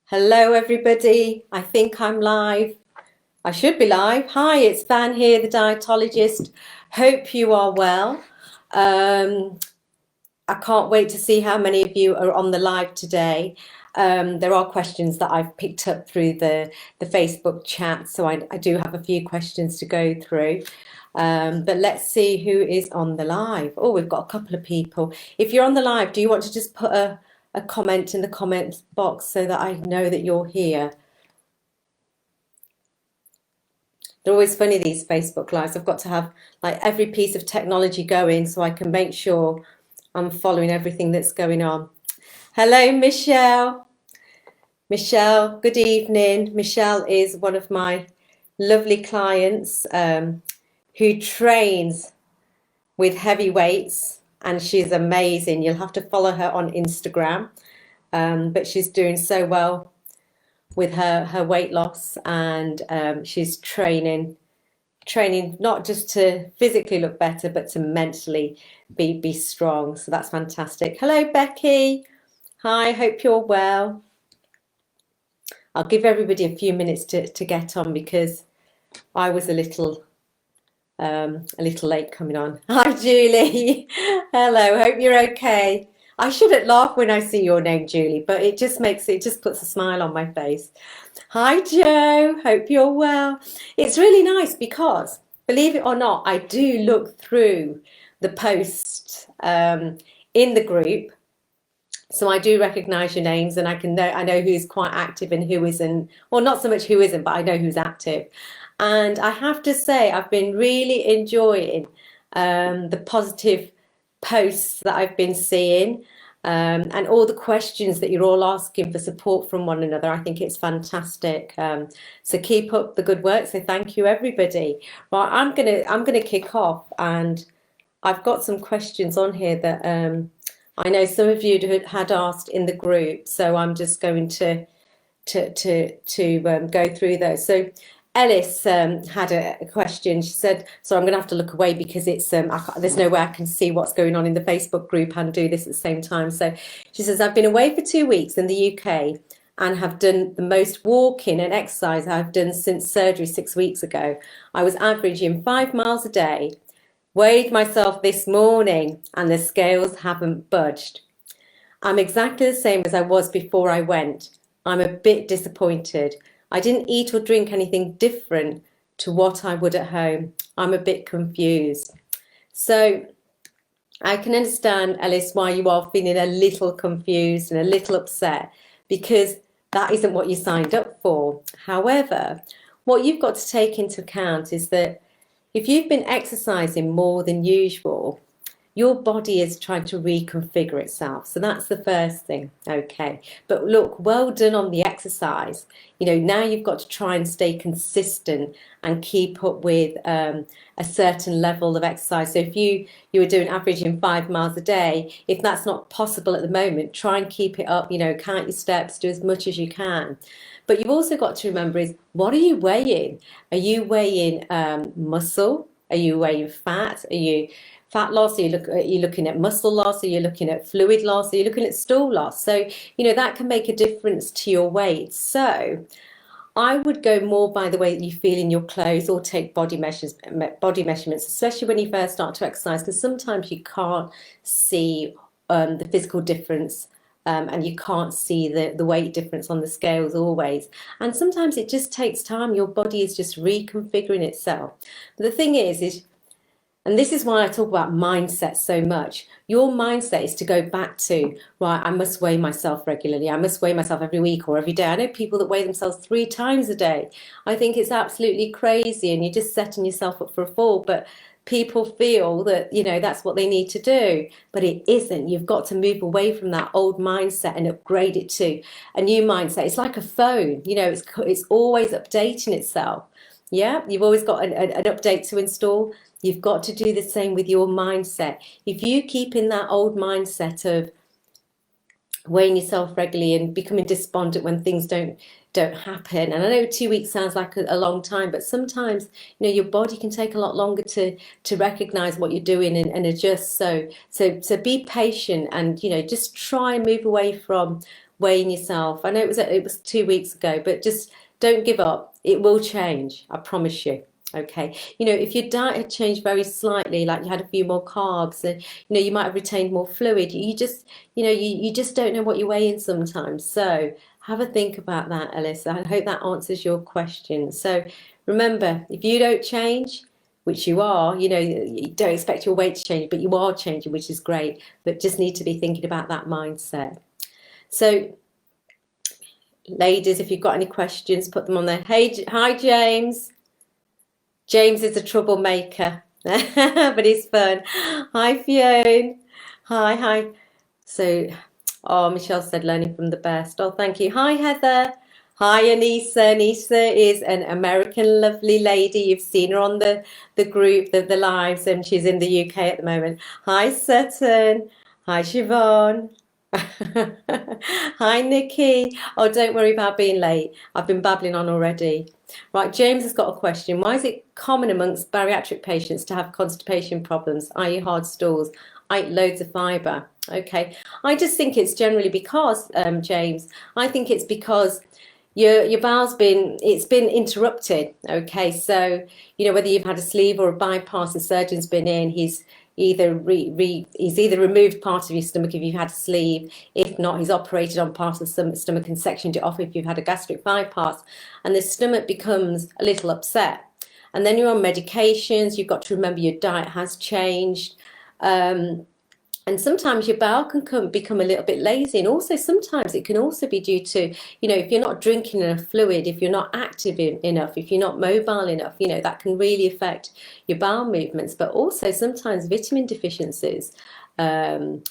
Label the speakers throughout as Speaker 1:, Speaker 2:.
Speaker 1: Hello, everybody. I think I'm live. I should be live. Hi, it's Van here, the dietologist. Hope you are well. I can't wait to see how many of you are on the live today. There are questions that I've picked up through the Facebook chat, so I do have a few questions to go through. But let's see who is on the live. Oh, we've got a couple of people. If you're on the live, do you want to just put a comment in the comments box so that I know that you're here? They're always funny, these Facebook lives. I've got to have like every piece of technology going so I can make sure I'm following everything that's going on. Hello, Michelle. Michelle, good evening. Michelle is one of my lovely clients who trains with heavy weights, and she's amazing. You'll have to follow her on Instagram, but she's doing so well with her weight loss, and she's training not just to physically look better, but to mentally be strong. So that's fantastic. Hello, Becky. Hi, hope you're well. I'll give everybody a few minutes to get on because I was a little late coming on. Hi, Julie. Hello, hope you're okay. I shouldn't laugh when I see your name, Julie, but it just puts a smile on my face. Hi, Joe. Hope you're well. It's really nice because, believe it or not, I do look through the posts in the group. So I do recognize your names, and I know who's quite active and who isn't. Well, not so much who isn't, but I know who's active. And I have to say, I've been really enjoying the positive posts that I've been seeing, and all the questions that you're all asking for support from one another. I think it's fantastic. So keep up the good work. So thank you, everybody. Right, I'm gonna kick off, and I've got some questions on here that I know some of you had asked in the group. So I'm just going to go through those. So Ellis had a question. She said, so I'm going to have to look away because it's there's no way I can see what's going on in the Facebook group and do this at the same time. So she says, I've been away for 2 weeks in the UK and have done the most walking and exercise I've done since surgery 6 weeks ago. I was averaging 5 miles a day, weighed myself this morning, and the scales haven't budged. I'm exactly the same as I was before I went. I'm a bit disappointed. I didn't eat or drink anything different to what I would at home. I'm a bit confused. So I can understand, Ellis, why you are feeling a little confused and a little upset, because that isn't what you signed up for. However, what you've got to take into account is that if you've been exercising more than usual, your body is trying to reconfigure itself. So that's the first thing. Okay. But look, well done on the exercise. You know, now you've got to try and stay consistent and keep up with a certain level of exercise. So if you were doing averaging 5 miles a day, if that's not possible at the moment, try and keep it up, you know, count your steps, do as much as you can. But you've also got to remember is, what are you weighing? Are you weighing muscle? Are you weighing fat? Are you fat loss? Are you looking at muscle loss? Are you looking at fluid loss? Are you looking at stool loss? So, you know, that can make a difference to your weight. So I would go more by the way that you feel in your clothes, or take body measurements, especially when you first start to exercise, because sometimes you can't see the physical difference. And you can't see the weight difference on the scales always. And sometimes it just takes time. Your body is just reconfiguring itself. But the thing is, and this is why I talk about mindset so much. Your mindset is to go back to, right, I must weigh myself regularly. I must weigh myself every week or every day. I know people that weigh themselves 3 times a day. I think it's absolutely crazy, and you're just setting yourself up for a fall. But people feel that, you know, that's what they need to do, but it isn't. You've got to move away from that old mindset and upgrade it to a new mindset. It's like a phone, you know, it's always updating itself. Yeah, you've always got an update to install. You've got to do the same with your mindset. If you keep in that old mindset of weighing yourself regularly and becoming despondent when things don't happen, and I know 2 weeks sounds like a long time, but sometimes, you know, your body can take a lot longer to recognize what you're doing and adjust. So be patient, and, you know, just try and move away from weighing yourself. I know it was 2 weeks ago, but just don't give up. It will change. I promise you. Okay. If your diet had changed very slightly, like you had a few more carbs and, you might have retained more fluid. You just don't know what you're weighing sometimes. So have a think about that, Alice. I hope that answers your question. So remember, if you don't change, which you are, you don't expect your weight to change, but you are changing, which is great. But just need to be thinking about that mindset. So, ladies, if you've got any questions, put them on there. Hey, hi, James. James is a troublemaker, but he's fun. Hi, Fiona. Hi. So, oh, Michelle said learning from the best. Oh, thank you. Hi, Heather. Hi, Anissa. Anissa is an American lovely lady. You've seen her on the group, the lives, and she's in the UK at the moment. Hi, Sutton. Hi, Siobhan. Hi, Nikki. Oh, don't worry about being late. I've been babbling on already. Right, James has got a question. Why is it common amongst bariatric patients to have constipation problems, i.e. hard stools? I eat loads of fibre. Okay, I just think it's generally because, James, I think it's because your bowel's been interrupted. Okay, so whether you've had a sleeve or a bypass, the surgeon's been in, he's either removed part of your stomach if you've had a sleeve. If not, he's operated on part of the stomach and sectioned it off if you've had a gastric bypass, and the stomach becomes a little upset. And then you're on medications. You've got to remember your diet has changed. And sometimes your bowel can become a little bit lazy. And also sometimes it can also be due to, if you're not drinking enough fluid, if you're not active enough, if you're not mobile enough, that can really affect your bowel movements. But also sometimes vitamin deficiencies can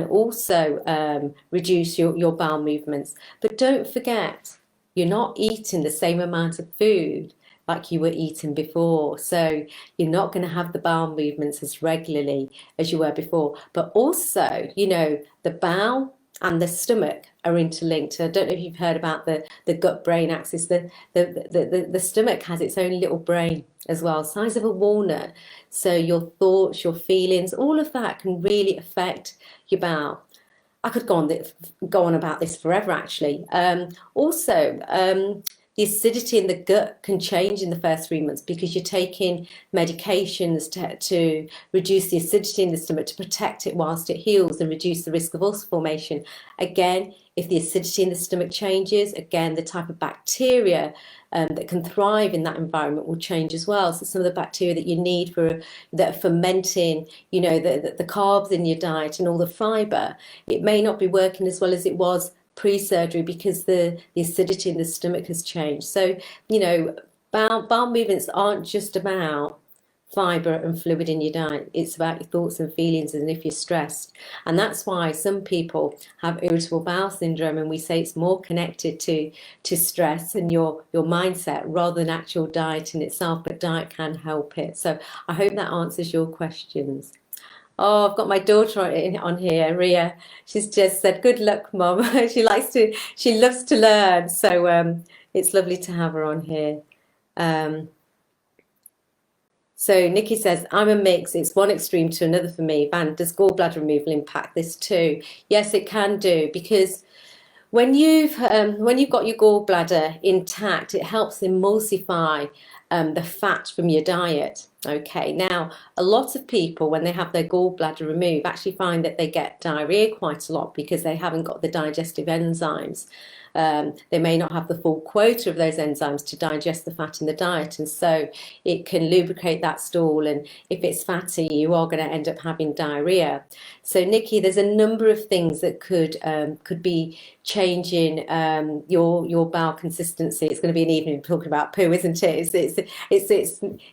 Speaker 1: also reduce your bowel movements. But don't forget, you're not eating the same amount of food like you were eating before. So you're not going to have the bowel movements as regularly as you were before. But also, the bowel and the stomach are interlinked. I don't know if you've heard about the gut-brain axis. The stomach has its own little brain as well, size of a walnut. So your thoughts, your feelings, all of that can really affect your bowel. I could go on about this forever, actually. The acidity in the gut can change in the first 3 months because you're taking medications to reduce the acidity in the stomach to protect it whilst it heals and reduce the risk of ulcer formation. Again, if the acidity in the stomach changes, again, the type of bacteria that can thrive in that environment will change as well. So some of the bacteria that you need that are fermenting, the carbs in your diet and all the fibre, it may not be working as well as it was pre-surgery because the acidity in the stomach has changed. So, bowel movements aren't just about fibre and fluid in your diet. It's about your thoughts and feelings and if you're stressed. And that's why some people have irritable bowel syndrome, and we say it's more connected to stress and your mindset rather than actual diet in itself, but diet can help it. So I hope that answers your questions. Oh, I've got my daughter on here, Ria. She's just said, "Good luck, Mum." She loves to learn. So it's lovely to have her on here. So Nikki says, "I'm a mix. It's one extreme to another for me. Van, does gallbladder removal impact this too?" Yes, it can do, because when you've got your gallbladder intact, it helps emulsify the fat from your diet. Okay, now a lot of people, when they have their gallbladder removed, actually find that they get diarrhea quite a lot because they haven't got the digestive enzymes. They may not have the full quota of those enzymes to digest the fat in the diet, and so it can lubricate that stool, and if it's fatty, you are going to end up having diarrhea. So Nikki, there's a number of things that could be changing your bowel consistency. It's going to be an evening talking about poo, isn't it?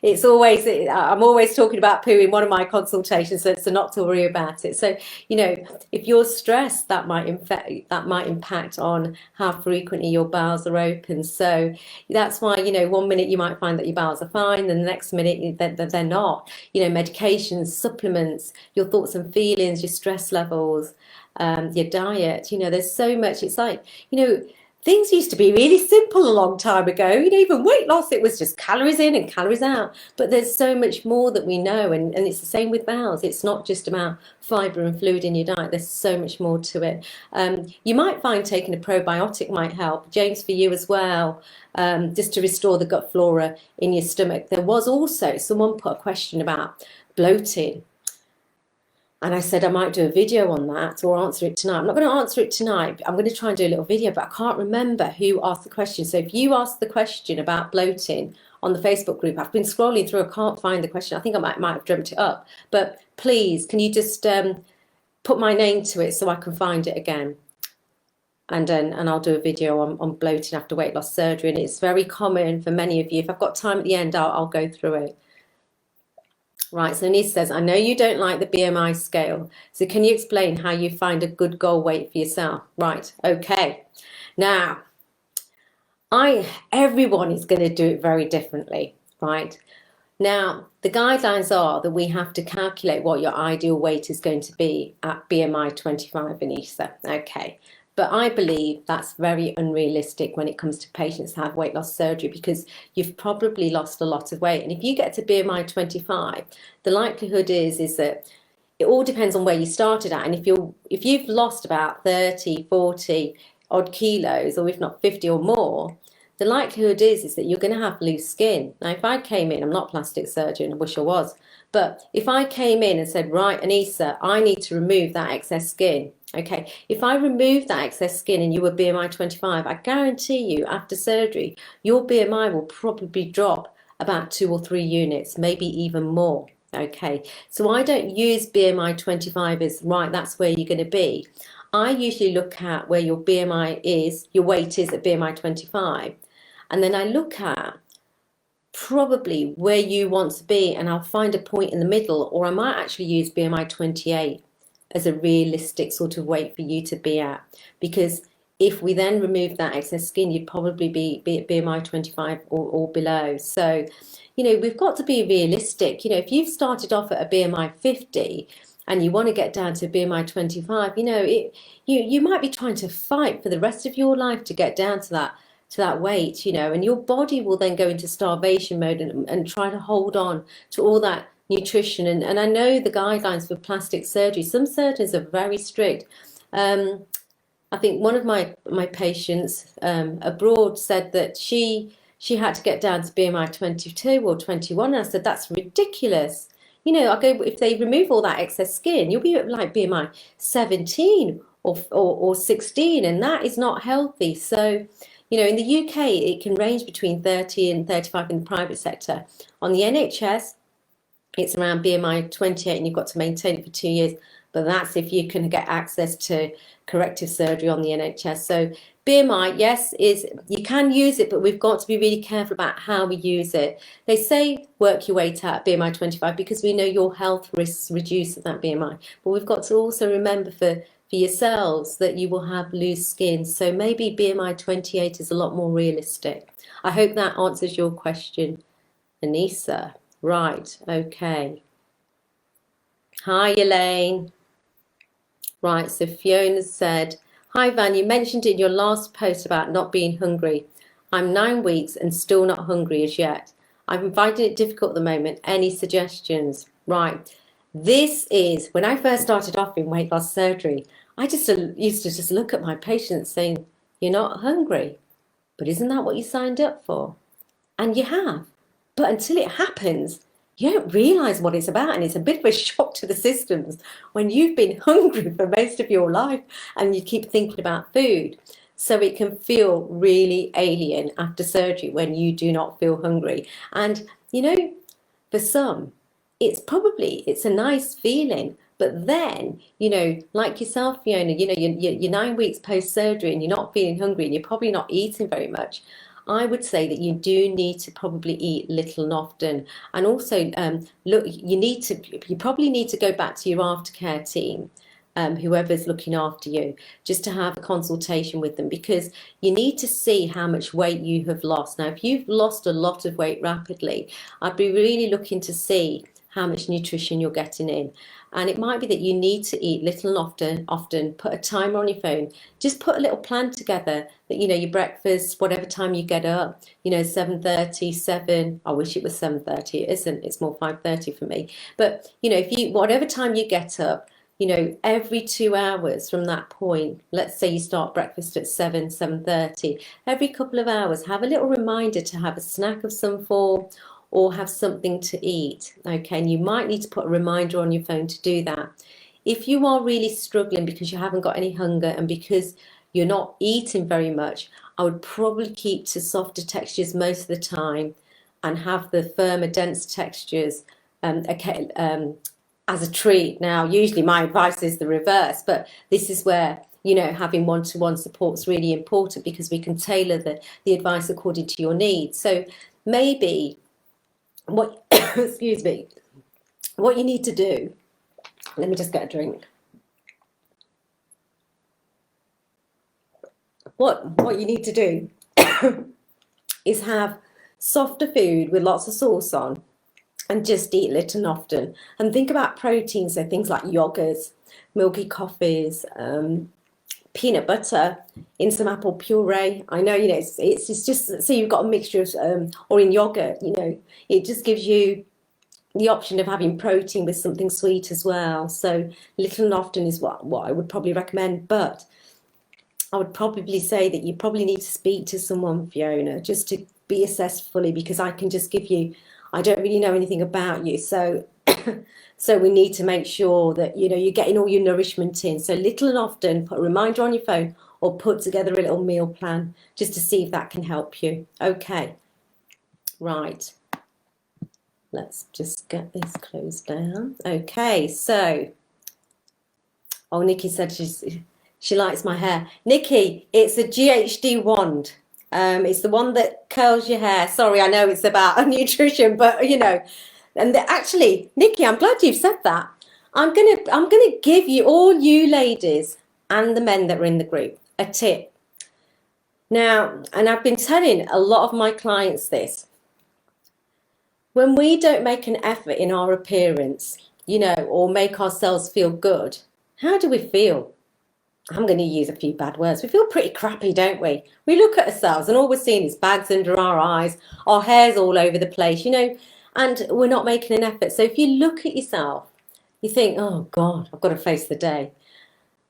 Speaker 1: It's always, I'm always talking about poo in one of my consultations, so not to worry about it. So if you're stressed, that might impact on how frequently your bowels are open. So that's why 1 minute you might find that your bowels are fine, and the next minute they're not. Medications, supplements, your thoughts and feelings, your stress levels, your diet. There's so much. It's like things used to be really simple a long time ago. Even weight loss, it was just calories in and calories out. But there's so much more that we know, and it's the same with bowels. It's not just about fibre and fluid in your diet. There's so much more to it. You might find taking a probiotic might help. James, for you as well, just to restore the gut flora in your stomach. There was also, someone put a question about bloating. And I said I might do a video on that or answer it tonight. I'm not going to answer it tonight. I'm going to try and do a little video, but I can't remember who asked the question. So if you asked the question about bloating on the Facebook group, I've been scrolling through, I can't find the question. I think I might have dreamt it up. But please, can you just put my name to it so I can find it again? And I'll do a video on bloating after weight loss surgery. And it's very common for many of you. If I've got time at the end, I'll go through it. Right, so Anise says, I know you don't like the BMI scale, so can you explain how you find a good goal weight for yourself? Right, okay. Now, everyone is going to do it very differently, right? Now, the guidelines are that we have to calculate what your ideal weight is going to be at BMI 25, Anissa. Okay. But I believe that's very unrealistic when it comes to patients that have weight loss surgery, because you've probably lost a lot of weight. And if you get to BMI 25, the likelihood is that it all depends on where you started at. And if you've lost about 30, 40 odd kilos, or if not 50 or more, the likelihood is that you're going to have loose skin. Now, if I came in, I'm not a plastic surgeon, I wish I was, but if I came in and said, right, Anissa, I need to remove that excess skin. Okay, if I remove that excess skin and you were BMI 25, I guarantee you after surgery, your BMI will probably drop about 2 or 3 units, maybe even more. Okay, so I don't use BMI 25 as, right, that's where you're going to be. I usually look at where your BMI is, your weight is at BMI 25, and then I look at probably where you want to be, and I'll find a point in the middle, or I might actually use BMI 28 as a realistic sort of weight for you to be at, because if we then remove that excess skin, you'd probably be at BMI 25 or below. So, we've got to be realistic. If you've started off at a BMI 50 and you want to get down to BMI 25, you might be trying to fight for the rest of your life to get down to that weight, and your body will then go into starvation mode and try to hold on to all that nutrition. And I know the guidelines for plastic surgery, some surgeons are very strict. I think one of my patients abroad said that she had to get down to BMI 22 or 21, and I said that's ridiculous. I go, if they remove all that excess skin, you'll be at like BMI 17 or 16, and that is not healthy. So in the UK it can range between 30 and 35 in the private sector. On the NHS it's around BMI 28, and you've got to maintain it for 2 years. But that's if you can get access to corrective surgery on the NHS. So BMI, yes, you can use it, but we've got to be really careful about how we use it. They say work your weight out at BMI 25 because we know your health risks reduce at that BMI. But we've got to also remember for yourselves that you will have loose skin. So maybe BMI 28 is a lot more realistic. I hope that answers your question, Anissa. Right, okay. Hi, Elaine. Right, so Fiona said, hi, Van, you mentioned in your last post about not being hungry. I'm 9 weeks and still not hungry as yet. I'm finding it difficult at the moment. Any suggestions? Right, this is, when I first started off in weight loss surgery, I just used to just look at my patients saying, you're not hungry, but isn't that what you signed up for? And you have. But until it happens, you don't realise what it's about, and it's a bit of a shock to the systems when you've been hungry for most of your life and you keep thinking about food. So it can feel really alien after surgery when you do not feel hungry. And, for some, it's a nice feeling. But then, like yourself, Fiona, you're 9 weeks post-surgery and you're not feeling hungry and you're probably not eating very much. I would say that you do need to probably eat little and often, and also you probably need to go back to your aftercare team, whoever's looking after you, just to have a consultation with them, because you need to see how much weight you have lost. Now, if you've lost a lot of weight rapidly, I'd be really looking to see how much nutrition you're getting in. And it might be that you need to eat little and often, put a timer on your phone, just put a little plan together that, your breakfast, whatever time you get up, 7:30, 7, I wish it was 7:30, it isn't, it's more 5:30 for me. But, if you, whatever time you get up, every 2 hours from that point, let's say you start breakfast at 7, 7:30, every couple of hours, have a little reminder to have a snack of some form or have something to eat. Okay, and you might need to put a reminder on your phone to do that. If you are really struggling because you haven't got any hunger and because you're not eating very much, I would probably keep to softer textures most of the time and have the firmer, dense textures as a treat. Now, usually my advice is the reverse, but this is where, having one-to-one support is really important because we can tailor the advice according to your needs. So maybe what, excuse me, what you need to do, let me just get a drink. What you need to do is have softer food with lots of sauce on, and just eat little and often. And think about protein, so things like yogurts, milky coffees, peanut butter in some apple puree. I know, it's just, so you've got a mixture of, or in yogurt, it just gives you the option of having protein with something sweet as well. So little and often is what I would probably recommend. But I would probably say that you probably need to speak to someone, Fiona, just to be assessed fully, because I can just give you, I don't really know anything about you. So so we need to make sure that, you're getting all your nourishment in. So little and often, put a reminder on your phone or put together a little meal plan just to see if that can help you. Okay, right. Let's just get this closed down. Okay, so, oh, Nikki said she likes my hair. Nikki, it's a GHD wand. It's the one that curls your hair. Sorry, I know it's about nutrition, but and actually, Nikki, I'm glad you've said that. I'm gonna give you, all you ladies and the men that are in the group, a tip. Now, and I've been telling a lot of my clients this. When we don't make an effort in our appearance, or make ourselves feel good, how do we feel? I'm going to use a few bad words. We feel pretty crappy, don't we? We look at ourselves and all we're seeing is bags under our eyes, our hair's all over the place, and we're not making an effort. So if you look at yourself, you think, oh God, I've got to face the day.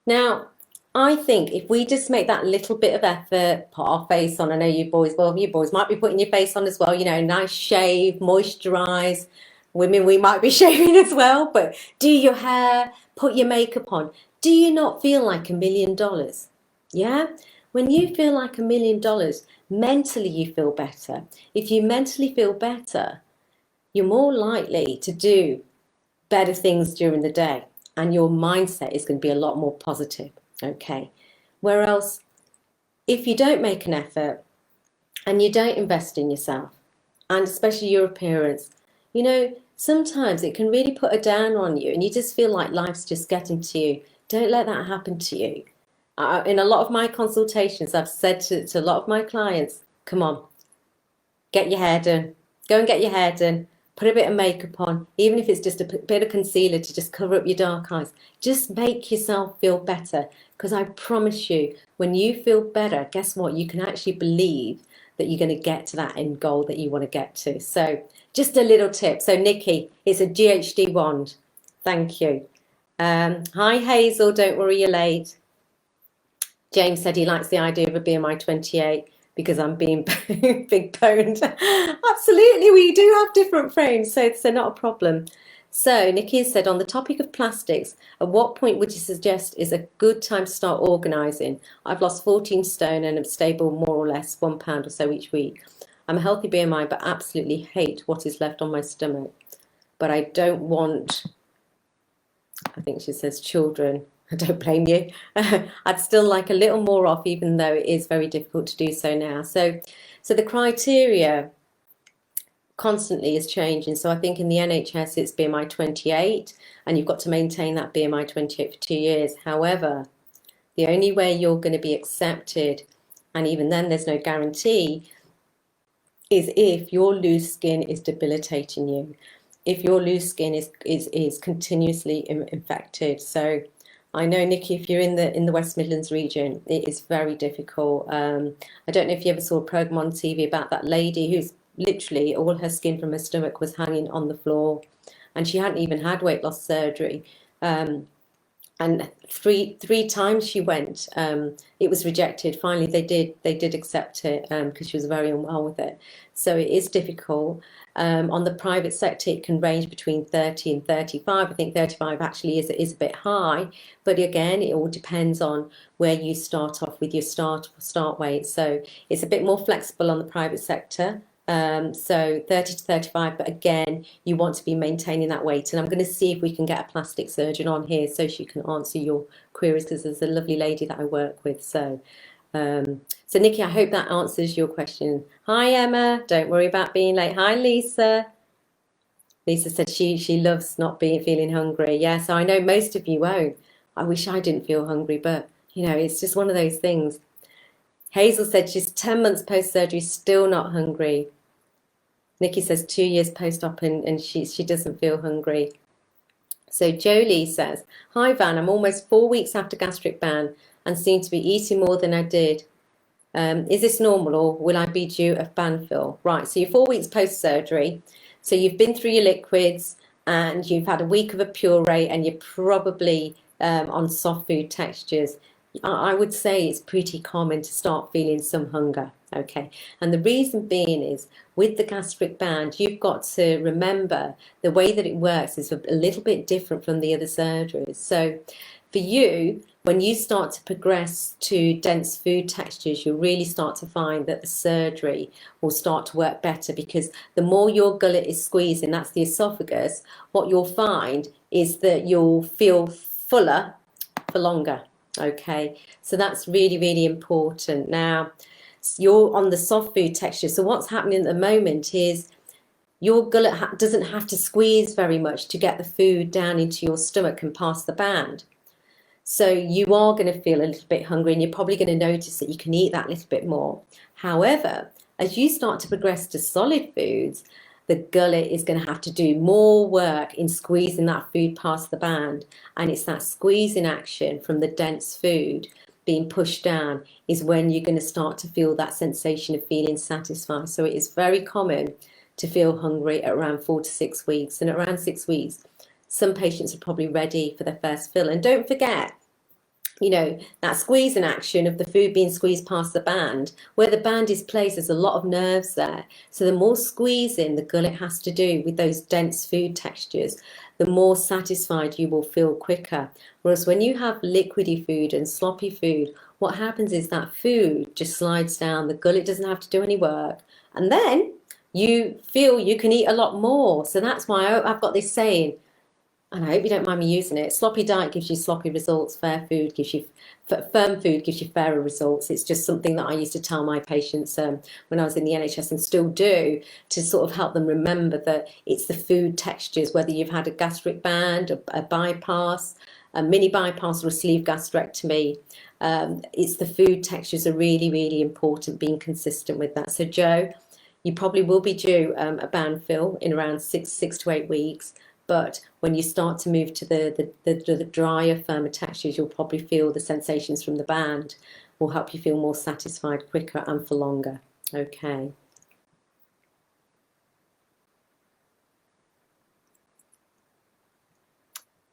Speaker 1: Now, I think if we just make that little bit of effort, put our face on, I know you boys might be putting your face on as well, nice shave, moisturize. Women, we might be shaving as well, but do your hair, put your makeup on. Do you not feel like $1 million? Yeah? When you feel like $1 million, mentally you feel better. If you mentally feel better, you're more likely to do better things during the day, and your mindset is going to be a lot more positive. Okay. Whereas if you don't make an effort and you don't invest in yourself, and especially your appearance, sometimes it can really put a down on you and you just feel like life's just getting to you. Don't let that happen to you. In a lot of my consultations, I've said to a lot of my clients, come on, get your hair done. Go and get your hair done. Put a bit of makeup on, even if it's just a bit of concealer to just cover up your dark eyes. Just make yourself feel better, because I promise you, when you feel better, guess what? You can actually believe that you're going to get to that end goal that you want to get to. So just a little tip. So Nikki, it's a GHD wand. Thank you. Hi Hazel, don't worry you're late. James said he likes the idea of a BMI 28 because I'm being big boned. Absolutely, we do have different frames, so not a problem. So Nikki said, on the topic of plastics, at what point would you suggest is a good time to start organising? I've lost 14 stone and am stable more or less 1 pound or so each week. I'm a healthy BMI, but absolutely hate what is left on my stomach. But I don't want, I think she says, children. I don't blame you. I'd still like a little more off, even though it is very difficult to do so now. So the criteria constantly is changing. So I think in the NHS it's BMI 28, and you've got to maintain that BMI 28 for 2 years. However, the only way you're going to be accepted, and even then there's no guarantee, is if your loose skin is debilitating you. if your loose skin is continuously infected. So I know, Nikki, if you're in the West Midlands region, it is very difficult. I don't know if you ever saw a program on TV about that lady who's literally all her skin from her stomach was hanging on the floor, and she hadn't even had weight loss surgery. And three times she went, it was rejected. Finally, they did accept it because she was very unwell with it. So it is difficult. On the private sector, it can range between 30 and 35. I think 35 actually is a bit high, but again, it all depends on where you start off with your start weight. So it's a bit more flexible on the private sector. So 30 to 35, but again, you want to be maintaining that weight. And I'm going to see if we can get a plastic surgeon on here so she can answer your queries, because there's a lovely lady that I work with. So Nikki, I hope that answers your question. Hi, Emma. Don't worry about being late. Hi, Lisa. Lisa said she loves not feeling hungry. Yeah, so I know most of you won't. I wish I didn't feel hungry, but it's just one of those things. Hazel said she's 10 months post-surgery, still not hungry. Nikki says 2 years post-op and she doesn't feel hungry. So Jolie says, hi Van, I'm almost 4 weeks after gastric ban and seem to be eating more than I did. Is this normal or will I be due a ban fill? Right, so you're 4 weeks post-surgery. So you've been through your liquids and you've had a week of a puree and you're probably on soft food textures. I would say it's pretty common to start feeling some hunger, okay? And the reason being is with the gastric band, you've got to remember the way that it works is a little bit different from the other surgeries. So for you, when you start to progress to dense food textures, you'll really start to find that the surgery will start to work better, because the more your gullet is squeezing, that's the esophagus, what you'll find is that you'll feel fuller for longer. Okay, so that's really, really important. Now, you're on the soft food texture. So what's happening at the moment is your gullet doesn't have to squeeze very much to get the food down into your stomach and past the band. So you are going to feel a little bit hungry and you're probably going to notice that you can eat that little bit more. However, as you start to progress to solid foods, the gullet is going to have to do more work in squeezing that food past the band. And it's that squeezing action from the dense food being pushed down is when you're going to start to feel that sensation of feeling satisfied. So it is very common to feel hungry at around 4 to 6 weeks. And at around 6 weeks, some patients are probably ready for their first fill. And don't forget, that squeezing action of the food being squeezed past the band, where the band is placed, there's a lot of nerves there. So the more squeezing the gullet has to do with those dense food textures, the more satisfied you will feel quicker. Whereas when you have liquidy food and sloppy food, what happens is that food just slides down, the gullet doesn't have to do any work, and then you feel you can eat a lot more. So that's why I've got this saying, and I hope you don't mind me using it. Sloppy diet gives you sloppy results. Firm food gives you fairer results. It's just something that I used to tell my patients when I was in the NHS, and still do, to sort of help them remember that it's the food textures, whether you've had a gastric band, a bypass, a mini bypass, or a sleeve gastrectomy. It's the food textures are really, really important, being consistent with that. So Joe, you probably will be due a band fill in around 6 to 8 weeks. But when you start to move to the drier, firmer textures, you'll probably feel the sensations from the band will help you feel more satisfied quicker and for longer. Okay.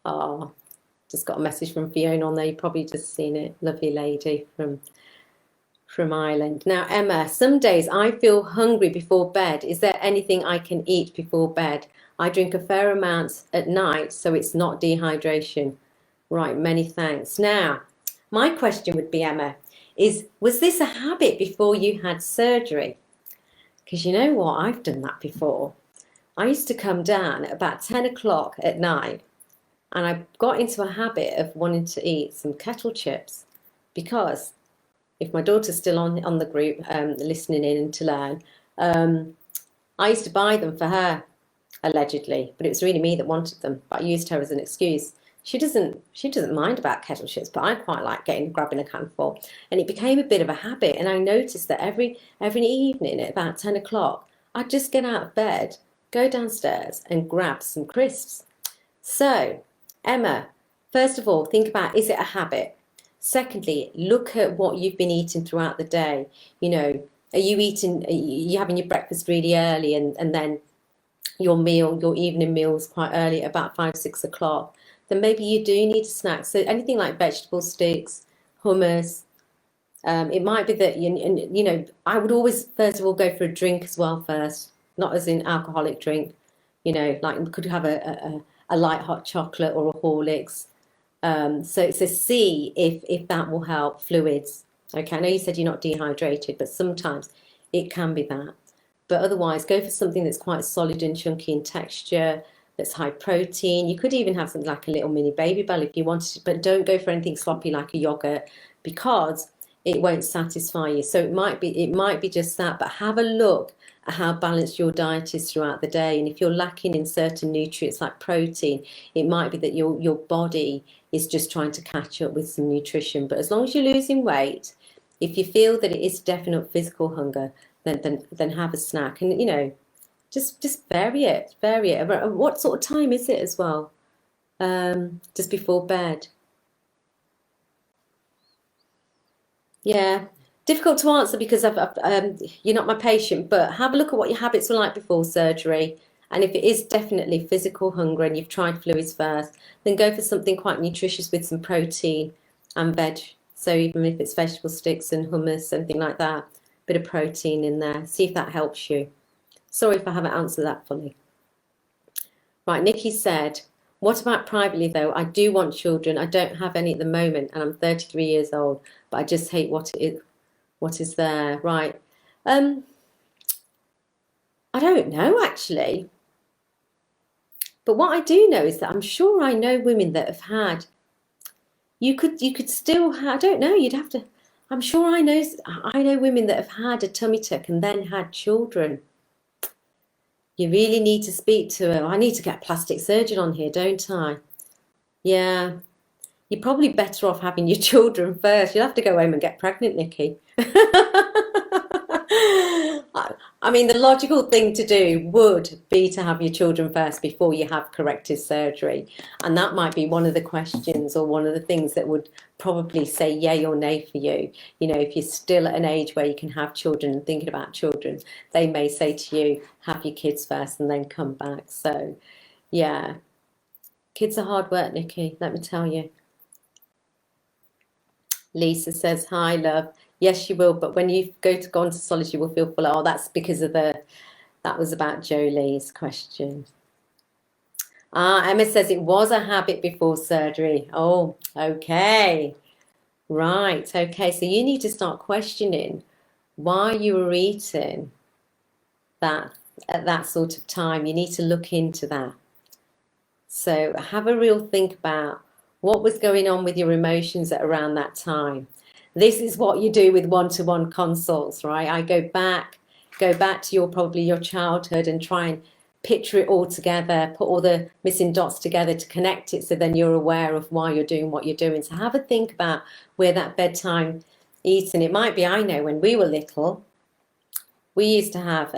Speaker 1: Oh, just got a message from Fiona on there. You've probably just seen it. Lovely lady from Ireland. Now, Emma, some days I feel hungry before bed. Is there anything I can eat before bed? I drink a fair amount at night, so it's not dehydration. Right, many thanks. Now, my question would be, Emma, was this a habit before you had surgery? Because you know what, I've done that before. I used to come down at about 10 o'clock at night, and I got into a habit of wanting to eat some kettle chips, because if my daughter's still on the group listening in to learn, I used to buy them for her, allegedly, but it was really me that wanted them. But I used her as an excuse. She doesn't mind about kettle chips, but I quite like grabbing a handful. And it became a bit of a habit. And I noticed that every evening at about 10 o'clock, I'd just get out of bed go downstairs and grab some crisps. So, Emma, first of all, think about, is it a habit? Secondly, look at what you've been eating throughout the day. You know, are you having your breakfast really early and then your evening meals quite early, about 5, 6 o'clock? Then maybe you do need a snack. So anything like vegetable sticks, hummus. It might be that you know, I would always first of all go for a drink as well first, not as in alcoholic drink. You know, like we could have a light hot chocolate or a Horlicks. So see if that will help fluids. Okay, I know you said you're not dehydrated, but sometimes it can be that. But otherwise, go for something that's quite solid and chunky in texture, that's high protein. You could even have something like a little mini baby bell if you wanted to, but don't go for anything sloppy like a yogurt because it won't satisfy you. So it might be just that, but have a look at how balanced your diet is throughout the day. And if you're lacking in certain nutrients like protein, it might be that your body is just trying to catch up with some nutrition. But as long as you're losing weight, if you feel that it is definite physical hunger, then have a snack. And you know, just vary it. What sort of time is it as well? Just before bed. Yeah, difficult to answer because you're not my patient, but have a look at what your habits were like before surgery. And if it is definitely physical hunger and you've tried fluids first, then go for something quite nutritious with some protein and veg. So even if it's vegetable sticks and hummus, something like that, bit of protein in there. See if that helps you. Sorry if I haven't answered that fully. Right, Nikki said, what about privately though? I do want children. I don't have any at the moment and I'm 33 years old, but I just hate what is there. Right. Um, I don't know actually. But what I do know is that I'm sure I know women that have had, you could still have, I don't know, you'd have to, I'm sure I know women that have had a tummy tuck and then had children. You really need to speak to her. I need to get a plastic surgeon on here, don't I? Yeah. You're probably better off having your children first. You'll have to go home and get pregnant, Nikki. I mean, the logical thing to do would be to have your children first before you have corrective surgery. And that might be one of the questions or one of the things that would probably say yay or nay for you. You know, if you're still at an age where you can have children and thinking about children, they may say to you, have your kids first and then come back. So, yeah, kids are hard work, Nikki, let me tell you. Lisa says, hi, love. Yes, you will, but when you go into solid, you will feel full. Oh, that's because of that was about Jolie's question. Emma says it was a habit before surgery. Oh, okay. Right, okay. So you need to start questioning why you were eating that at that sort of time. You need to look into that. So have a real think about what was going on with your emotions at around that time. This is what you do with one-to-one consults, right? I go back to probably your childhood and try and picture it all together, put all the missing dots together to connect it so then you're aware of why you're doing what you're doing. So have a think about where that bedtime eating. It might be, I know when we were little, we used to have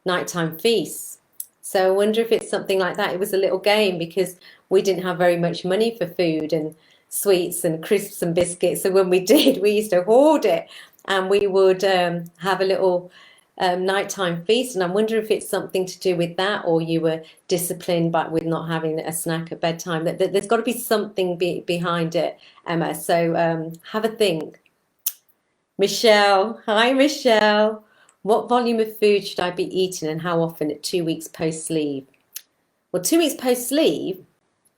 Speaker 1: nighttime feasts. So I wonder if it's something like that. It was a little game because we didn't have very much money for food and sweets and crisps and biscuits. So when we did, we used to hoard it and we would have a little nighttime feast. And I wonder if it's something to do with that, or you were disciplined but with not having a snack at bedtime. There's got to be something behind it, Emma. So have a think. Michelle, hi Michelle. What volume of food should I be eating and how often at 2 weeks post-sleeve? Well, 2 weeks post-sleeve,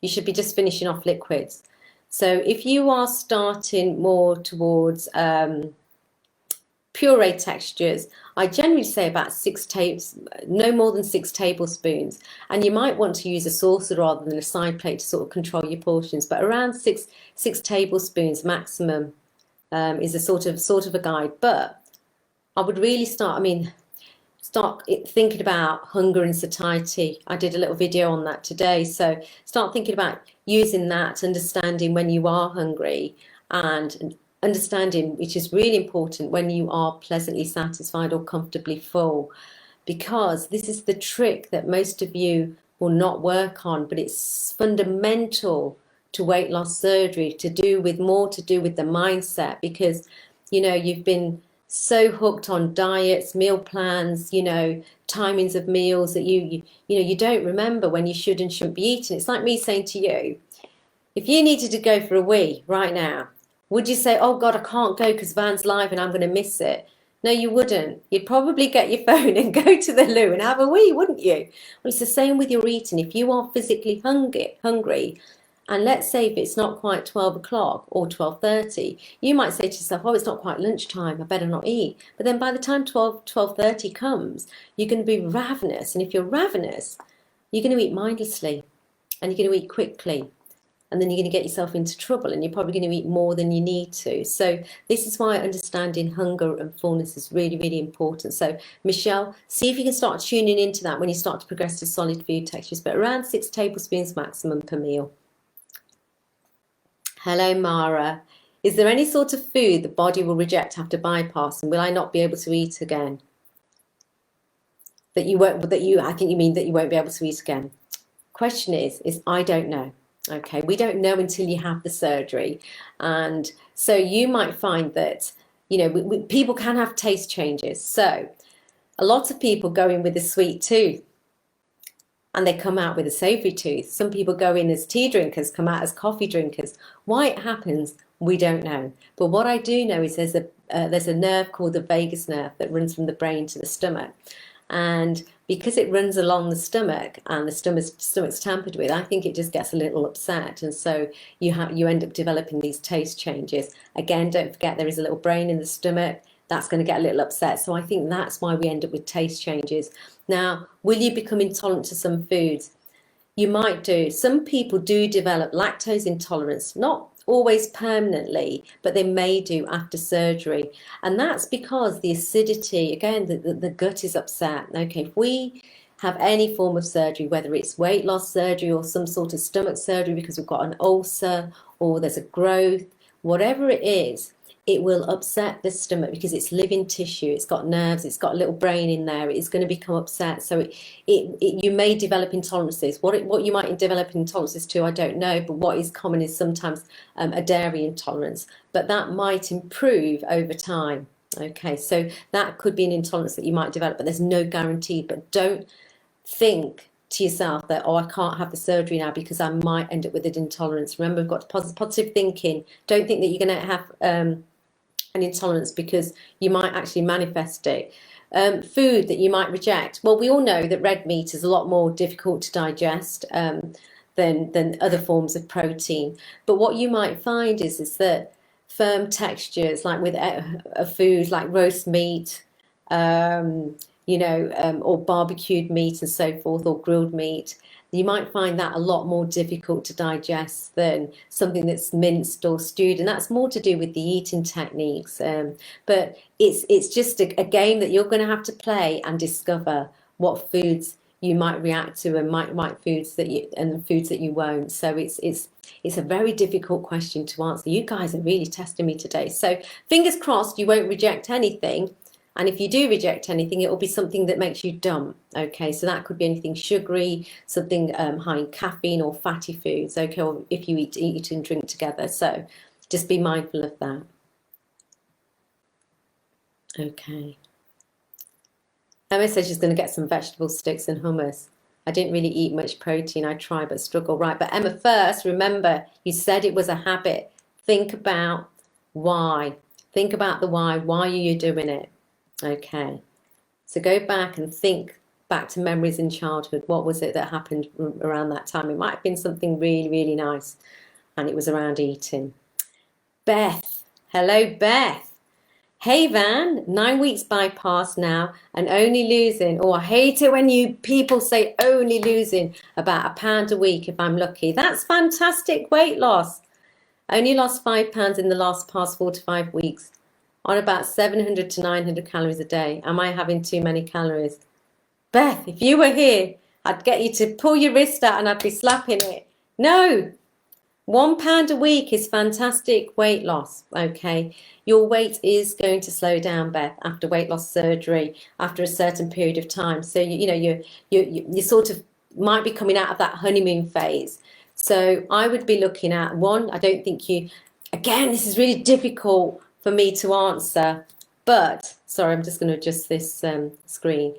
Speaker 1: you should be just finishing off liquids. So if you are starting more towards puree textures, I generally say about no more than 6 tablespoons. And you might want to use a saucer rather than a side plate to sort of control your portions, but around six tablespoons maximum is a sort of a guide. But I would really start thinking about hunger and satiety. I did a little video on that today. So start thinking about using that, understanding when you are hungry and understanding, which is really important, when you are pleasantly satisfied or comfortably full. because this is the trick that most of you will not work on, but it's fundamental to weight loss surgery, to do with the mindset, because you've been so hooked on diets, meal plans, timings of meals that you don't remember when you should and shouldn't be eating. It's like me saying to you, if you needed to go for a wee right now, would you say, oh God, I can't go because Van's live and I'm going to miss it? No, you wouldn't. You'd probably get your phone and go to the loo and have a wee, wouldn't you? Well, it's the same with your eating. If you are physically hungry, and let's say if it's not quite 12 o'clock or 12:30, you might say to yourself, oh, it's not quite lunchtime, I better not eat. But then by the time 12:30 comes, you're going to be ravenous. And if you're ravenous, you're going to eat mindlessly and you're going to eat quickly. And then you're going to get yourself into trouble, and you're probably going to eat more than you need to. So this is why understanding hunger and fullness is really, really important. So Michelle, see if you can start tuning into that when you start to progress to solid food textures, but around 6 tablespoons maximum per meal. Hello, Mara. Is there any sort of food the body will reject after bypass, and will I not be able to eat again? I think you mean that you won't be able to eat again. Question is I don't know. Okay, we don't know until you have the surgery. And so you might find that, people can have taste changes. So a lot of people go in with a sweet tooth and they come out with a savory tooth. Some people go in as tea drinkers, come out as coffee drinkers. Why it happens, we don't know. But what I do know is there's a nerve called the vagus nerve that runs from the brain to the stomach. And because it runs along the stomach and the stomach's tampered with, I think it just gets a little upset, and so you end up developing these taste changes. Again, don't forget there is a little brain in the stomach that's going to get a little upset. So I think that's why we end up with taste changes. Now, will you become intolerant to some foods? You might do. Some people do develop lactose intolerance, not always permanently, but they may do after surgery. And that's because the acidity, again, the gut is upset. Okay, if we have any form of surgery, whether it's weight loss surgery or some sort of stomach surgery because we've got an ulcer or there's a growth, whatever it is, it will upset the stomach because it's living tissue, it's got nerves, it's got a little brain in there, it's going to become upset. So you may develop intolerances. What you might develop intolerances to, I don't know, but what is common is sometimes a dairy intolerance, but that might improve over time. Okay, so that could be an intolerance that you might develop, but there's no guarantee. But don't think to yourself that, oh, I can't have the surgery now because I might end up with an intolerance. Remember, we've got positive thinking. Don't think that you're going to have an intolerance because you might actually manifest it. Food that you might reject. Well, we all know that red meat is a lot more difficult to digest than other forms of protein. But what you might find is that firm textures, like with a food like roast meat, or barbecued meat and so forth, or grilled meat, you might find that a lot more difficult to digest than something that's minced or stewed, and that's more to do with the eating techniques. But it's just a game that you're going to have to play and discover what foods you might react to and foods that you won't. So it's a very difficult question to answer. You guys are really testing me today. So fingers crossed you won't reject anything. And if you do reject anything, it will be something that makes you dumb. Okay, so that could be anything sugary, something high in caffeine or fatty foods. Okay, or if you eat and drink together. So just be mindful of that. Okay. Emma says she's going to get some vegetable sticks and hummus. I didn't really eat much protein. I tried but struggle. Right, but Emma, first, remember, you said it was a habit. Think about why. Think about the why. Why are you doing it? Okay, so go back and think back to memories in childhood. What was it that happened around that time? It might have been something really, really nice, and it was around eating. Beth, hello, Beth. Hey, Van, 9 weeks bypass now and only losing. Oh, I hate it when you people say only losing about £1 a week if I'm lucky. That's fantastic weight loss. Only lost 5 pounds in the past 4 to 5 weeks. On about 700 to 900 calories a day. Am I having too many calories? Beth, if you were here, I'd get you to pull your wrist out and I'd be slapping it. No, £1 a week is fantastic weight loss. Okay, your weight is going to slow down, Beth, after weight loss surgery after a certain period of time. So you sort of might be coming out of that honeymoon phase. So I would be looking at one. I don't think you. Again, this is really difficult for me to answer. But sorry, I'm just going to adjust this screen.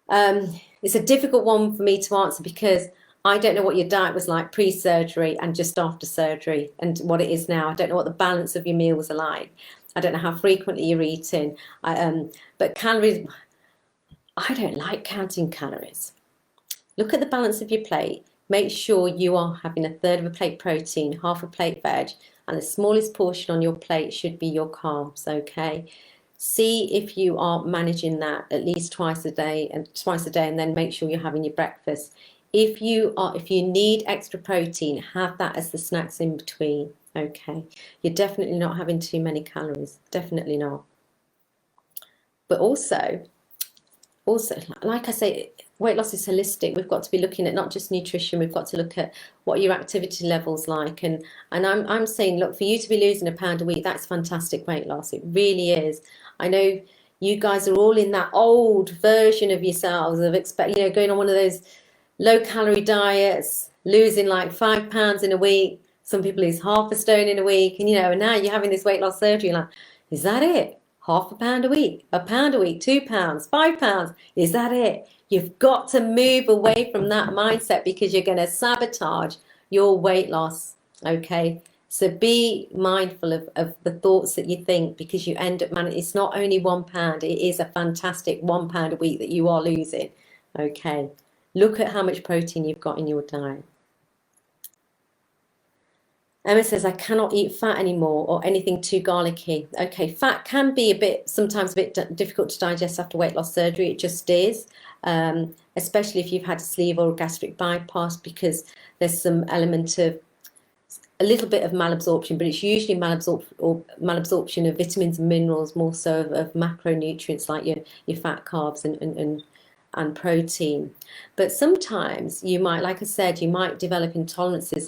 Speaker 1: It's a difficult one for me to answer because I don't know what your diet was like pre-surgery and just after surgery and what it is now. I don't know what the balance of your meals are like. I don't know how frequently you're eating. But calories, I don't like counting calories. Look at the balance of your plate. Make sure you are having a third of a plate protein, half a plate veg, and the smallest portion on your plate should be your carbs, okay? See if you are managing that at least twice a day, and then make sure you're having your breakfast. If you need extra protein, have that as the snacks in between. Okay, you're definitely not having too many calories, definitely not. But also, like I say, weight loss is holistic. We've got to be looking at not just nutrition. We've got to look at what your activity level's like. And I'm saying, look, for you to be losing £1 a week, that's fantastic weight loss. It really is. I know you guys are all in that old version of yourselves of going on one of those low calorie diets, losing like £5 in a week. Some people lose half a stone in a week, and and now you're having this weight loss surgery. Like, is that it? £0.5 a week, £1 a week, £2, £5. Is that it? You've got to move away from that mindset because you're going to sabotage your weight loss. Okay. So be mindful of the thoughts that you think, because you end up it's not only £1, it is a fantastic £1 a week that you are losing. Okay. Look at how much protein you've got in your diet. Emma says, I cannot eat fat anymore or anything too garlicky. Okay, fat can be sometimes a bit difficult to digest after weight loss surgery. It just is, especially if you've had a sleeve or a gastric bypass, because there's some element of a little bit of malabsorption, but it's usually malabsorption of vitamins and minerals, more so of macronutrients like your fat, carbs, and protein. But sometimes you might, like I said, you might develop intolerances,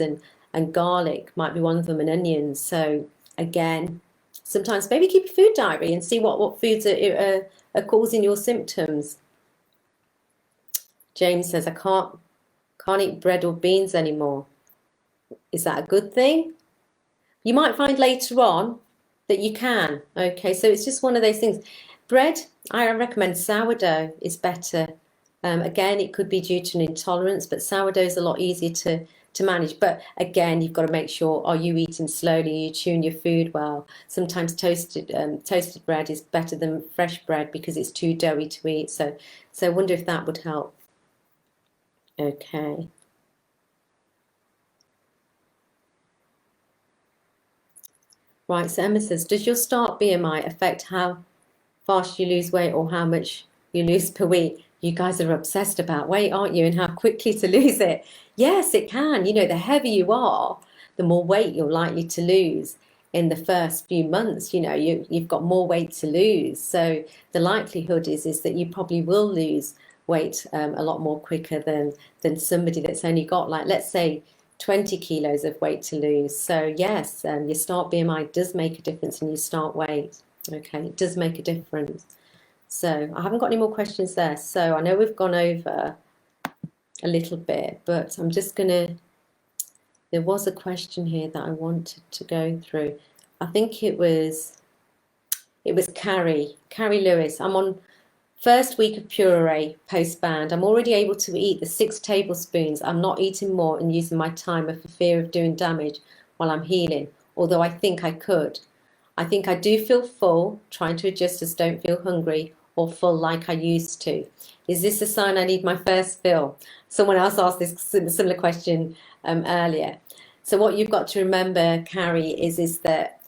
Speaker 1: and garlic might be one of them, and onions. So again, sometimes maybe keep a food diary and see what foods are causing your symptoms. James says, I can't eat bread or beans anymore. Is that a good thing? You might find later on that you can. Okay, so it's just one of those things. Bread, I recommend sourdough is better. Again, it could be due to an intolerance, but sourdough is a lot easier to manage. But again, you've got to make sure, are you eating slowly? You tune your food well. Sometimes toasted bread is better than fresh bread because it's too doughy to eat. So I wonder if that would help. Okay. Right, so Emma says, does your start BMI affect how fast you lose weight or how much you lose per week? You guys are obsessed about weight, aren't you? And how quickly to lose it. Yes, it can. The heavier you are, the more weight you're likely to lose in the first few months. You've got more weight to lose. So the likelihood is that you probably will lose weight a lot more quicker than somebody that's only got, like, let's say, 20 kilos of weight to lose. So yes, your start BMI does make a difference in your start weight. Okay, it does make a difference. So I haven't got any more questions there. So I know we've gone over a little bit, but I'm just gonna, there was a question here that I wanted to go through. I think it was Carrie Lewis. I'm on first week of puree post-band. I'm already able to eat the 6 tablespoons. I'm not eating more and using my timer for fear of doing damage while I'm healing, although I think I could. I think I do feel full, trying to adjust as don't feel hungry or full like I used to. Is this a sign I need my first fill? Someone else asked this similar question earlier. So what you've got to remember, Carrie, is that,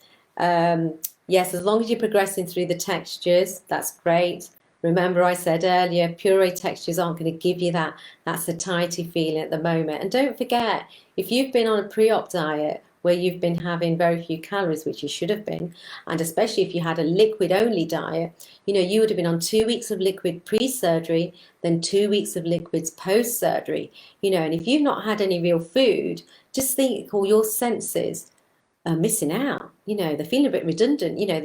Speaker 1: yes, as long as you're progressing through the textures, that's great. Remember I said earlier, puree textures aren't going to give you that satiety feeling at the moment. And don't forget, if you've been on a pre-op diet where you've been having very few calories, which you should have been, and especially if you had a liquid only diet, you know, you would have been on 2 weeks of liquid pre-surgery, then 2 weeks of liquids post-surgery, you know, and if you've not had any real food, just think all your senses are missing out. You know, they're feeling a bit redundant, you know,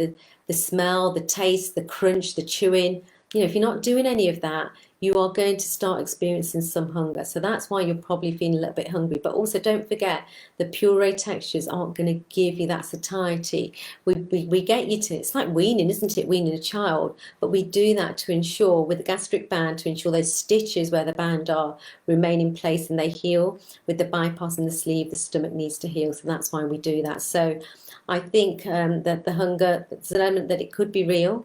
Speaker 1: the smell, the taste, the crunch, the chewing. You know, if you're not doing any of that, you are going to start experiencing some hunger. So that's why you're probably feeling a little bit hungry. But also don't forget, the puree textures aren't going to give you that satiety. We get you to, it's like weaning, isn't it? Weaning a child. But we do that to ensure, with the gastric band, to ensure those stitches where the band are remain in place and they heal. With the bypass in the sleeve, the stomach needs to heal. So that's why we do that. So I think that the hunger, it's an element that it could be real.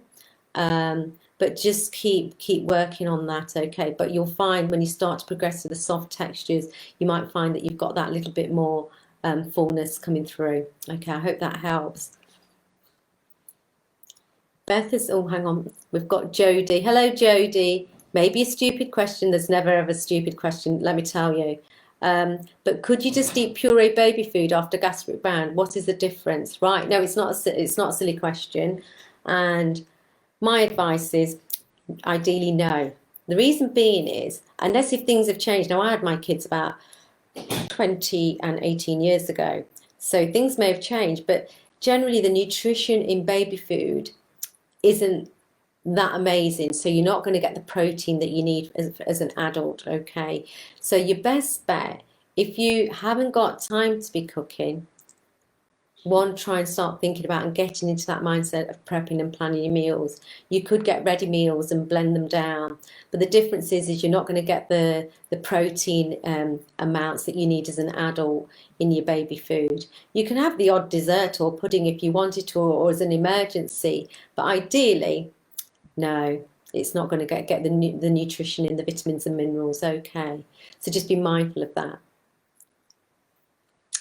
Speaker 1: But just keep working on that, okay? But you'll find when you start to progress to the soft textures, you might find that you've got that little bit more fullness coming through. Okay, I hope that helps. Beth is, oh, hang on, we've got Jodie. Hello, Jodie. Maybe a stupid question. There's never ever a stupid question, let me tell you. But could you just eat puree baby food after gastric band? What is the difference? Right, no, it's not a silly question. And my advice is ideally no. The reason being is, unless if things have changed. Now, I had my kids about 20 and 18 years ago, so things may have changed, but generally the nutrition in baby food isn't that amazing. So you're not going to get the protein that you need as an adult, okay? So your best bet, if you haven't got time to be cooking, one, try and start thinking about and getting into that mindset of prepping and planning your meals. You could get ready meals and blend them down, but the difference is you're not going to get the protein amounts that you need as an adult in your baby food. You can have the odd dessert or pudding if you wanted to, or as an emergency, but ideally, no, it's not going to get the nutrition in, the vitamins and minerals, okay? So just be mindful of that.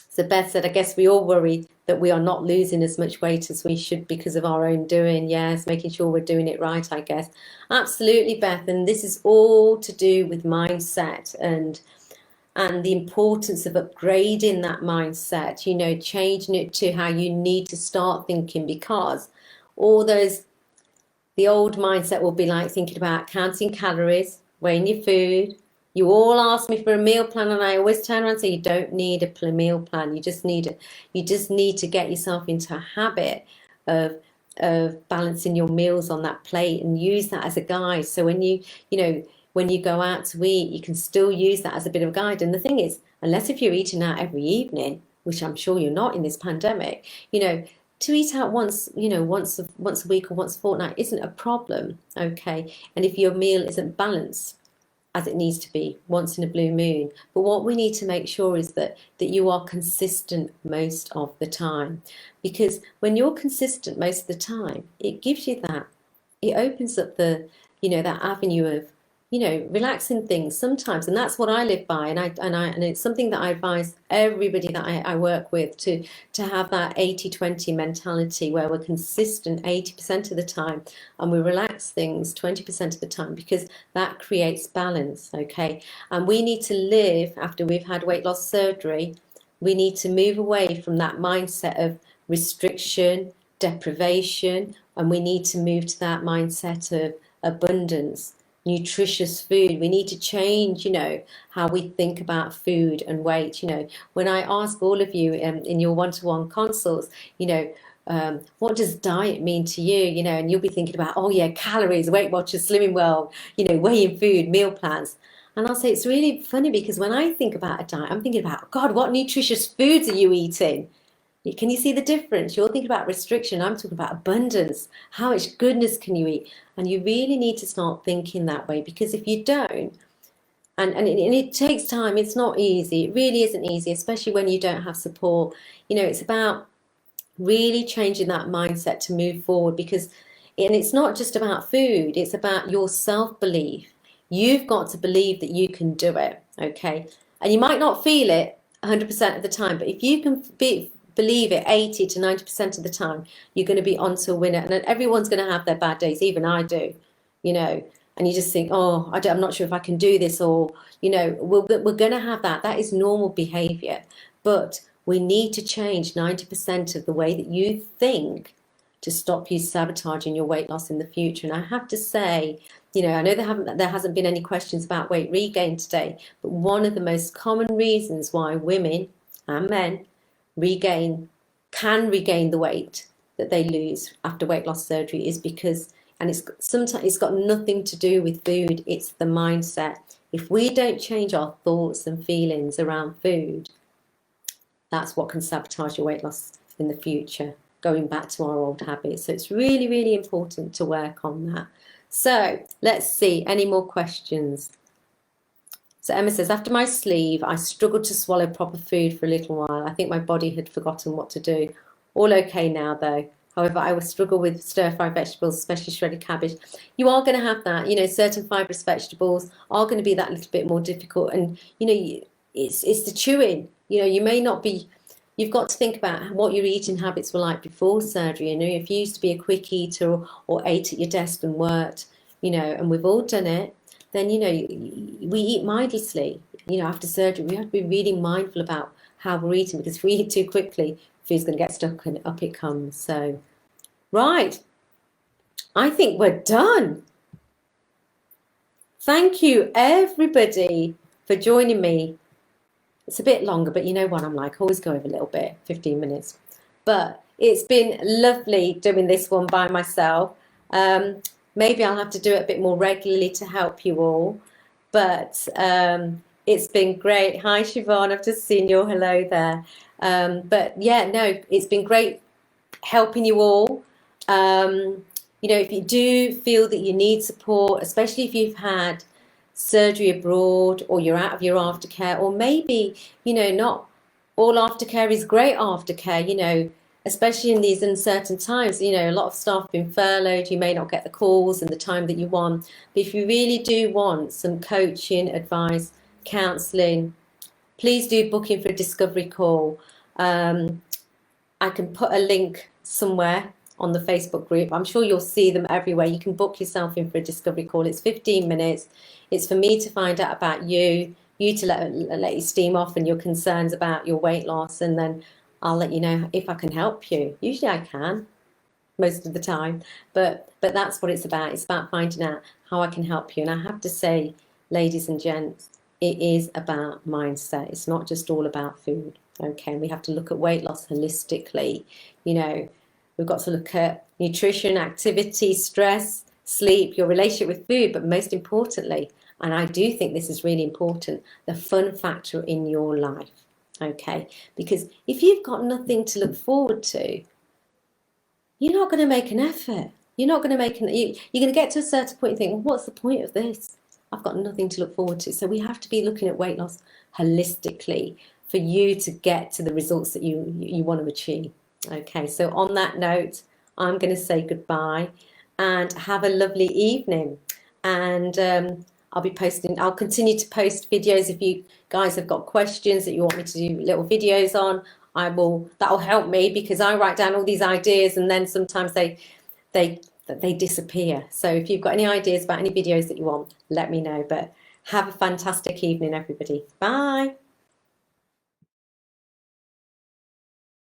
Speaker 1: So Beth said, I guess we all worry that we are not losing as much weight as we should because of our own doing. Yes, making sure we're doing it right, I guess. Absolutely, Beth. And this is all to do with mindset and the importance of upgrading that mindset, you know, changing it to how you need to start thinking, because all those, the old mindset will be like thinking about counting calories, weighing your food. You all ask me for a meal plan, and I always turn around and say you don't need a meal plan. You just need to get yourself into a habit of balancing your meals on that plate and use that as a guide. So when you go out to eat, you can still use that as a bit of a guide. And the thing is, unless if you're eating out every evening, which I'm sure you're not in this pandemic, you know, to eat out once a week or once a fortnight isn't a problem, okay? And if your meal isn't balanced as it needs to be once in a blue moon. But what we need to make sure is that you are consistent most of the time. Because when you're consistent most of the time, it gives you that, it opens up the, that avenue of, relaxing things sometimes. And that's what I live by. And it's something that I advise everybody that I work with to have that 80-20 mentality, where we're consistent 80% of the time and we relax things 20% of the time, because that creates balance, okay? And we need to live, after we've had weight loss surgery, we need to move away from that mindset of restriction, deprivation, and we need to move to that mindset of abundance, nutritious food. We need to change, how we think about food and weight. When I ask all of you in your one-to-one consults, what does diet mean to you? And you'll be thinking about, oh yeah, calories, Weight Watchers, Slimming World, weighing food, meal plans. And I'll say it's really funny, because when I think about a diet, I'm thinking about, God, what nutritious foods are you eating? Can you see the difference? You're thinking about restriction. I'm talking about abundance. How much goodness can you eat? And you really need to start thinking that way, because if you don't, and it takes time, it's not easy. It really isn't easy, especially when you don't have support. It's about really changing that mindset to move forward, because, and it's not just about food, it's about your self-belief. You've got to believe that you can do it, okay? And you might not feel it 100% of the time, but if you can believe it 80 to 90% of the time, you're going to be onto a winner. And everyone's going to have their bad days, even I do, and you just think, oh, I'm not sure if I can do this, or, we're going to have that. That is normal behavior, but We need to change 90% of the way that you think to stop you sabotaging your weight loss in the future. And I have to say, you know, I know there hasn't been any questions about weight regain today, but one of the most common reasons why women and men can regain the weight that they lose after weight loss surgery is because, and sometimes it's got nothing to do with food, it's the mindset. If we don't change our thoughts and feelings around food, that's what can sabotage your weight loss in the future, going back to our old habits. So it's really, really important to work on that. So let's see, any more questions? So Emma says, after my sleeve, I struggled to swallow proper food for a little while. I think my body had forgotten what to do. All okay now, though. However, I would struggle with stir-fried vegetables, especially shredded cabbage. You are going to have that. You know, certain fibrous vegetables are going to be that little bit more difficult. And, you know, it's the chewing. You know, you may not be... You've got to think about what your eating habits were like before surgery. You know, if you used to be a quick eater or ate at your desk and worked, you know, and we've all done it, then, you know, we eat mindlessly. You know, after surgery, we have to be really mindful about how we're eating, because if we eat too quickly, food's going to get stuck and up it comes. So, right. I think we're done. Thank you, everybody, for joining me. It's a bit longer, but you know what I'm like, always go over a little bit, 15 minutes. But it's been lovely doing this one by myself. Maybe I'll have to do it a bit more regularly to help you all. But it's been great. Hi, Siobhan, I've just seen your hello there. But yeah, no, it's been great helping you all. You know, if you do feel that you need support, especially if you've had surgery abroad or you're out of your aftercare, or maybe, you know, not all aftercare is great aftercare, you know, especially in these uncertain times. You know, a lot of staff have been furloughed, you may not get the calls and the time that you want. But if you really do want some coaching, advice, counselling, please do book in for a discovery call. I can put a link somewhere on the Facebook group. I'm sure you'll see them everywhere. You can book yourself in for a discovery call. It's 15 minutes. It's for me to find out about you to let you steam off and your concerns about your weight loss, and then I'll let you know if I can help you. Usually I can, most of the time, but that's what it's about. It's about finding out how I can help you. And I have to say, ladies and gents, it is about mindset. It's not just all about food. Okay, and we have to look at weight loss holistically. You know, we've got to look at nutrition, activity, stress, sleep, your relationship with food, but most importantly, and I do think this is really important, the fun factor in your life. Okay, because if you've got nothing to look forward to, you're not going to make an effort. You're not going to make you're going to get to a certain point and think, well, what's the point of this? I've got nothing to look forward to. So we have to be looking at weight loss holistically for you to get to the results that you want to achieve. Okay, so on that note, I'm going to say goodbye and have a lovely evening. And I'll continue to post videos. If you guys have got questions that you want me to do little videos on, that'll help me, because I write down all these ideas and then sometimes they disappear. So if you've got any ideas about any videos that you want, let me know. But have a fantastic evening, everybody. Bye.